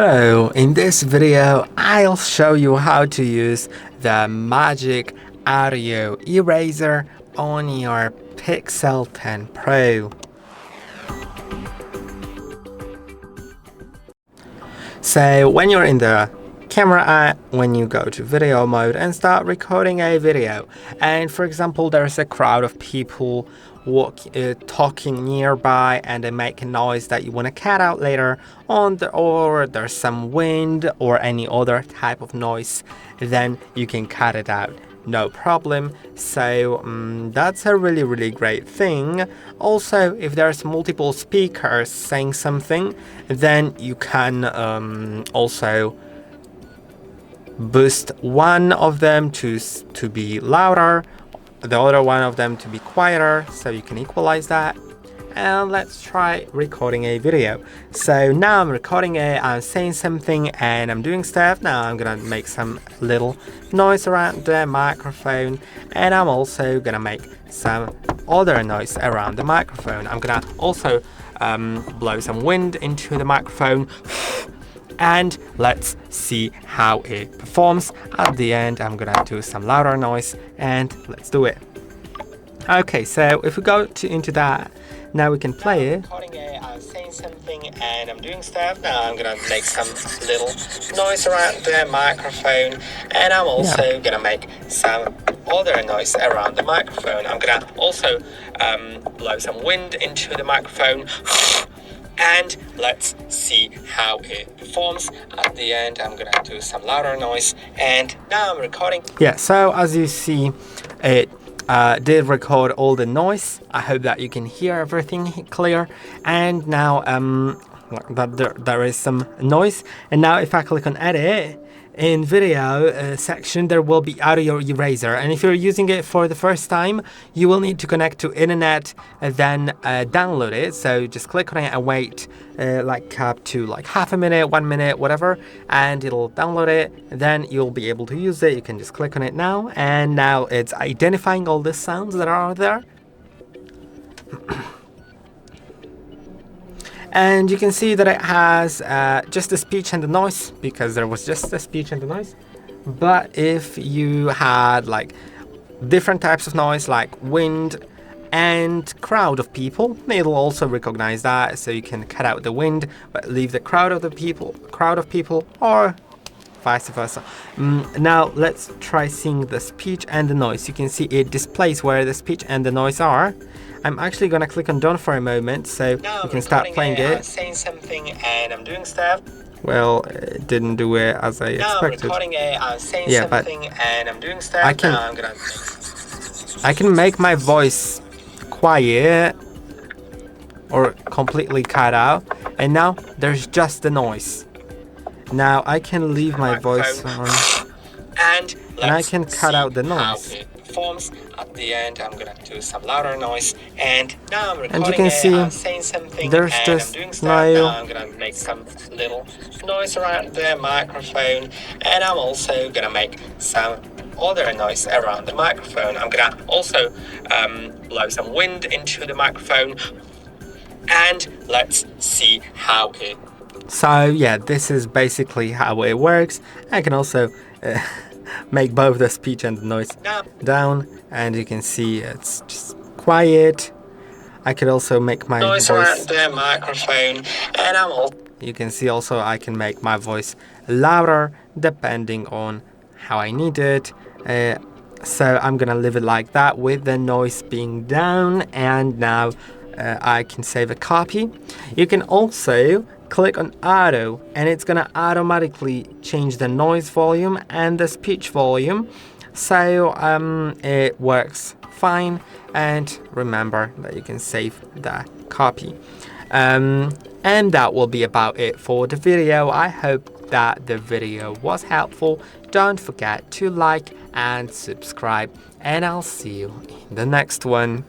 Hello, in this video I'll show you how to use the magic audio eraser on your Pixel 10 Pro. So when you're in the camera app, when you go to video mode and start recording a video, and for example there's a crowd of people talking nearby and they make a noise that you want to cut out later or there's some wind or any other type of noise, then you can cut it out, no problem. So that's a really great thing. Also, if there's multiple speakers saying something, then you can also boost one of them to be louder, the other one of them to be quieter, so you can equalize that. And let's try recording a video. So now I'm recording it, I'm saying something and I'm doing stuff. Now I'm gonna make some little noise around the microphone, and I'm also gonna make some other noise around the microphone. I'm gonna also blow some wind into the microphone. And let's see how it performs. At the end, I'm gonna do some louder noise, and let's do it. Okay, so if we go into that, now we can play it. I'm saying something and I'm doing stuff. Now I'm gonna make some little noise around the microphone, and I'm also gonna make some other noise around the microphone. I'm gonna also blow some wind into the microphone. And let's see how it performs. At the end, I'm gonna do some louder noise, and now I'm recording. Yeah, so as you see, it did record all the noise. I hope that you can hear everything clear. And now that there is some noise. And now if I click on edit, in video section there will be audio eraser, and if you're using it for the first time you will need to connect to internet and then download it. So just click on it and wait like up to like half a minute, 1 minute, whatever, and it'll download it. Then you'll be able to use it. You can just click on it now, and now it's identifying all the sounds that are there. And you can see that it has just the speech and the noise, because there was just the speech and the noise. But if you had like different types of noise like wind and crowd of people, it'll also recognize that, so you can cut out the wind but leave the crowd of people, or vice versa. Now let's try seeing the speech and the noise. You can see it displays where the speech and the noise are. I'm actually gonna click on done for a moment, so you can start playing it. I'm saying something and I'm doing stuff. Well, it didn't do it as I expected. I'm recording it, I'm saying something and I'm doing stuff. I can make my voice quiet or completely cut out, and now there's just the noise. Now I can leave my voice on, and I can cut out the noise. Performs. At the end, I'm gonna do some louder noise, and now I'm recording. And you can see I'm saying something there's and just I'm doing stuff. Now I'm gonna make some little noise around the microphone, and I'm also gonna make some other noise around the microphone. I'm gonna also blow some wind into the microphone, and let's see how it. So yeah, this is basically how it works. I can also make both the speech and the noise down, and you can see it's just quiet. I could also make my noise around the microphone, and you can see also I can make my voice louder depending on how I need it. So I'm gonna leave it like that with the noise being down, and now I can save a copy. You can also click on auto, and it's gonna automatically change the noise volume and the speech volume, so it works fine. And remember that you can save the copy, and that will be about it for the video. I hope that the video was helpful. Don't forget to like and subscribe, and I'll see you in the next one.